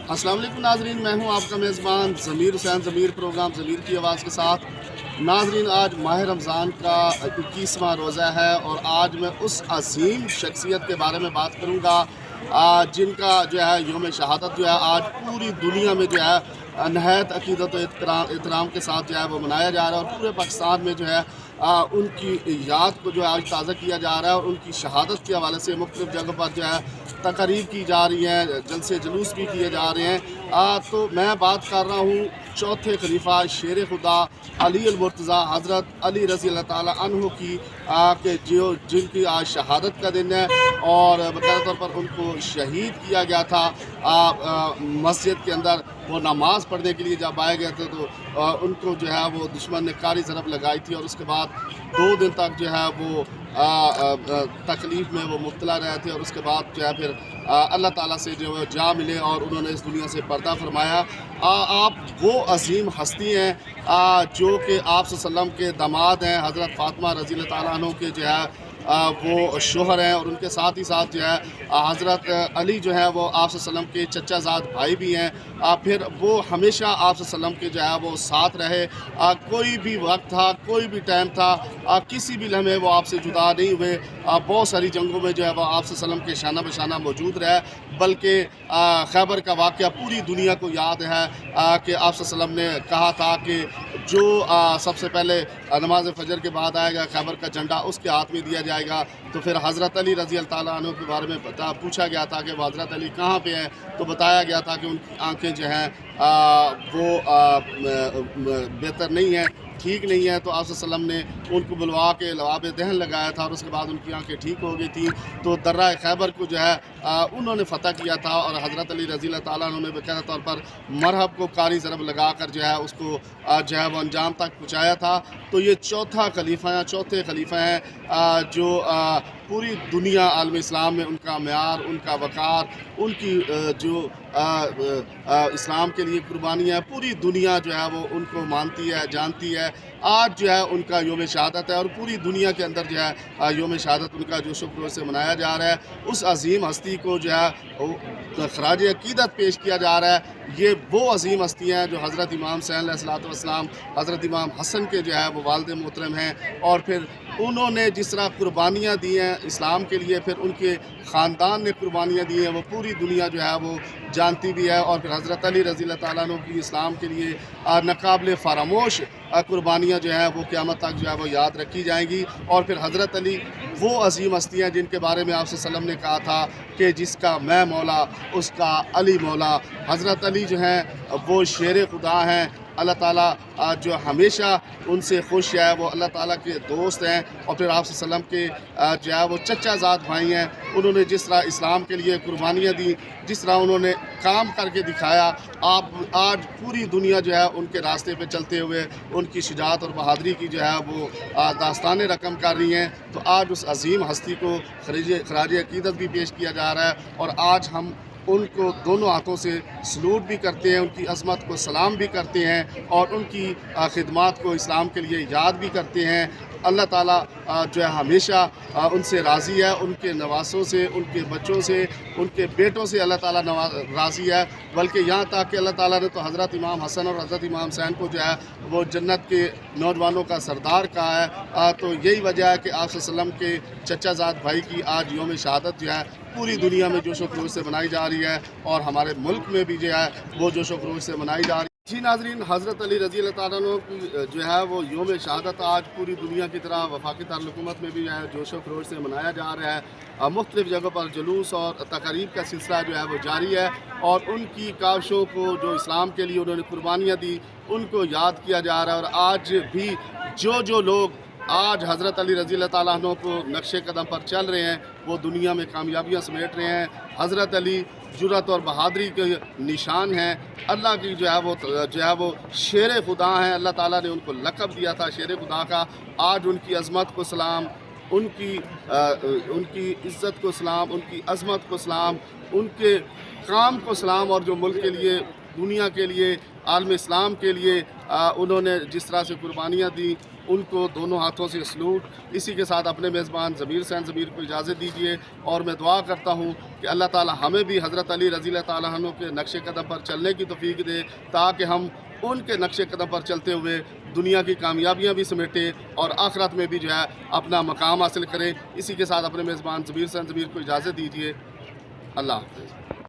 अस्सलाम वालेकुम नाजरीन, मैं हूं आपका मेज़बान ज़मीर हुसैन। ज़मीर प्रोग्राम ज़मीर की आवाज़ के साथ। नाजरीन, आज माह रमज़ान का 21वां रोज़ा है और आज मैं उस अजीम शख्सियत के बारे में बात करूंगा जिनका जो है योम शहादत जो है आज पूरी दुनिया में जो है नहायत अकीदत और एहतराम के साथ जो है वो मनाया जा रहा है और पूरे पाकिस्तान में जो है उनकी याद को जो है आज ताज़ा किया जा रहा है और उनकी शहादत के हवाले से मुख्तलिफ़ जगह पर जो है तकरीब की जा रही हैं, जलसे जुलूस भी किए जा रहे हैं। तो मैं बात कर रहा हूँ चौथे खलीफा शेर खुदा अली अल मुर्तज़ा हज़रत अली रज़ी अल्लाह ताला अन्हु की कि जो जिनकी आज शहादत का दिन है और बाकायदा तौर पर उनको शहीद किया गया था। मस्जिद के अंदर वो नमाज़ पढ़ने के लिए जब आए गए थे तो उनको जो है वो दुश्मन ने कारी ज़रब लगाई थी और उसके बाद 2 दिन तक जो है वो तकलीफ़ में वो मुब्तला रहे थे और उसके बाद जो है फिर अल्लाह ताला से जो है जा मिले और उन्होंने इस दुनिया से पर्दा फरमाया। आप वो अजीम हस्ती हैं जो कि आप सल्लम के दामाद हैं, हज़रत फ़ातिमा रज़ी अल्लाह ताला अन्हा के जो है वो शोहर हैं और उनके साथ ही साथ जो है हज़रत अली जो है वो आप सल्लम के चचाज़ाद भाई भी हैं। फिर वो हमेशा आप सल्लम के जो है वो साथ रहे। कोई भी वक्त था, कोई भी टाइम था, किसी भी लम्हे वो आपसे जुदा नहीं हुए। बहुत सारी जंगों में जो है वो आप सल्लम के शाना बशाना मौजूद रहे, बल्कि खैबर का वाक़या पूरी दुनिया को याद है कि आप सल्लम ने कहा था कि जो सबसे पहले नमाज फ़जर के बाद आएगा खैबर का झंडा उसके हाथ में दिया जाएगा। तो फिर हज़रत अली रज़ी अल्लाह ताला अन्हु के बारे में पूछा गया था कि वो हज़रत अली कहाँ पे हैं, तो बताया गया था कि उनकी आँखें जो हैं वो बेहतर नहीं हैं, ठीक नहीं है। तो आप सल्लम ने उनको बुलवा के लवाब दहन लगाया था और उसके बाद उनकी आंखें ठीक हो गई थी। तो दर्रा खैबर को जो है उन्होंने फ़तह किया था और हज़रत अली रज़ी अल्लाह ताला अन्हु ने बाकायदा तौर पर मरहब को कारी ज़रब लगा कर जो है उसको जो है वो अंजाम तक पहुँचाया था। तो ये चौथे खलीफा हैं जो पूरी दुनिया आलम इस्लाम में उनका म्यार, उनका वक़ार, उनकी जो इस्लाम के लिए कुर्बानियाँ पूरी दुनिया जो है वो उनको मानती है, जानती है। आज जो है उनका योम शहादत है और पूरी दुनिया के अंदर जो है योम शहादत उनका जोश व खरोश से मनाया जा रहा है। उस अजीम हस्ती को जो है खराज अकीदत पेश किया जा रहा है। ये वो अजीम हस्तियाँ हैं जो हज़रत इमाम हुसैन अलैहिस्सलाम, हज़रत इमाम हसन के जो है वो वालिद मोहतरम हैं और फिर उन्होंने जिस तरह कुर्बानियाँ दी हैं इस्लाम के लिए, फिर उनके ख़ानदान ने कुर्बानियाँ दी हैं, वो पूरी दुनिया जो है वो जानती भी है। और फिर हज़रत अली रज़ी अल्लाह ताला अन्हु की इस्लाम के लिए नाकाबिले फ़रामोश कुर्बानियाँ जो हैं वो क़यामत तक जो है वो याद रखी जाएंगी। और फिर हज़रत अली वो अजीम हस्तियाँ जिनके बारे में आप सल्लम ने कहा था कि जिसका मैं मौला उसका अली मौला। हज़रत अली जो हैं वो शेर खुदा हैं। अल्लाह ताला जो हमेशा उनसे खुश है, वो अल्लाह ताला के दोस्त हैं और फिर आप सल्लम के जो है वो चचाज़ाद भाई हैं। उन्होंने जिस तरह इस्लाम के लिए कुर्बानियाँ दी, जिस तरह उन्होंने काम करके दिखाया, आप आज पूरी दुनिया जो है उनके रास्ते पे चलते हुए उनकी शुजाअत और बहादुरी की जो है वो दास्तानें रकम कर रही हैं। तो आज उस अजीम हस्ती को खराज अकीदत भी पेश किया जा रहा है और आज हम उनको दोनों हाथों से सलूट भी करते हैं, उनकी अज़मत को सलाम भी करते हैं और उनकी खिदमात को इस्लाम के लिए याद भी करते हैं। अल्लाह ताला जो है हमेशा उनसे राज़ी है, उनके नवासों से, उनके बच्चों से, उनके बेटों से अल्लाह ताला राज़ी है। बल्कि यहाँ तक कि अल्लाह ताला ने तो हज़रत इमाम हसन और हज़रत इमाम हुसैन को जो है वो जन्नत के नौजवानों का सरदार कहा है। तो यही वजह है कि आप सल्लम के चचाज़ाद भाई की आज योम शहादत जो है पूरी दुनिया में जोश व खरोश से मनाई जा रही है और हमारे मुल्क में भी जो है वो जोश व खरोश से मनाई जा रही है। जी नाज़रीन, हज़रत अली रज़ी अल्लाह ताला अन्हु की जो है वो योम शहादत आज पूरी दुनिया की तरह वफाकी दारुल-हुकूमत में भी जो है जोश व खरोश से मनाया जा रहा है। मुख्तलिफ़ जगहों पर जुलूस और तकारीब का सिलसिला जो है वो जारी है और उनकी काविशों को जो इस्लाम के लिए उन्होंने कुर्बानियाँ दी उनको याद किया जा रहा है। और आज भी जो लोग आज हज़रत अली रज़ी अल्लाह ताला अन्हु को नक्शे कदम पर चल रहे हैं वो दुनिया में कामयाबियाँ समेट रहे हैं। हज़रत अली जुर्रत और बहादुरी के निशान हैं। अल्लाह की जो है वो शेर खुदा हैं। अल्लाह ताला ने उनको लक़ब दिया था शेर खुदा का। आज उनकी अज़मत को सलाम, उनकी इज़्ज़त को सलाम, उनकी अज़मत को सलाम, उनके काम को सलाम और जो मुल्क के लिए, दुनिया के लिए, आलम इस्लाम के लिए उन्होंने जिस तरह से कुर्बानियाँ दी ان کو دونوں ہاتھوں سے سلوٹ۔ اسی کے ساتھ اپنے میزبان ضمیر حسین ضمیر کو اجازت دیجیے، اور میں دعا کرتا ہوں کہ اللہ تعالی ہمیں بھی حضرت علی رضی اللہ تعالیٰ عنہ کے نقش قدم پر چلنے کی توفیق دے، تاکہ ہم ان کے نقش قدم پر چلتے ہوئے دنیا کی کامیابیاں بھی سمیٹیں اور آخرت میں بھی جو ہے اپنا مقام حاصل کریں۔ اسی کے ساتھ اپنے میزبان ضمیر حسین ضمیر کو اجازت دیجیے۔ اللہ حافظ۔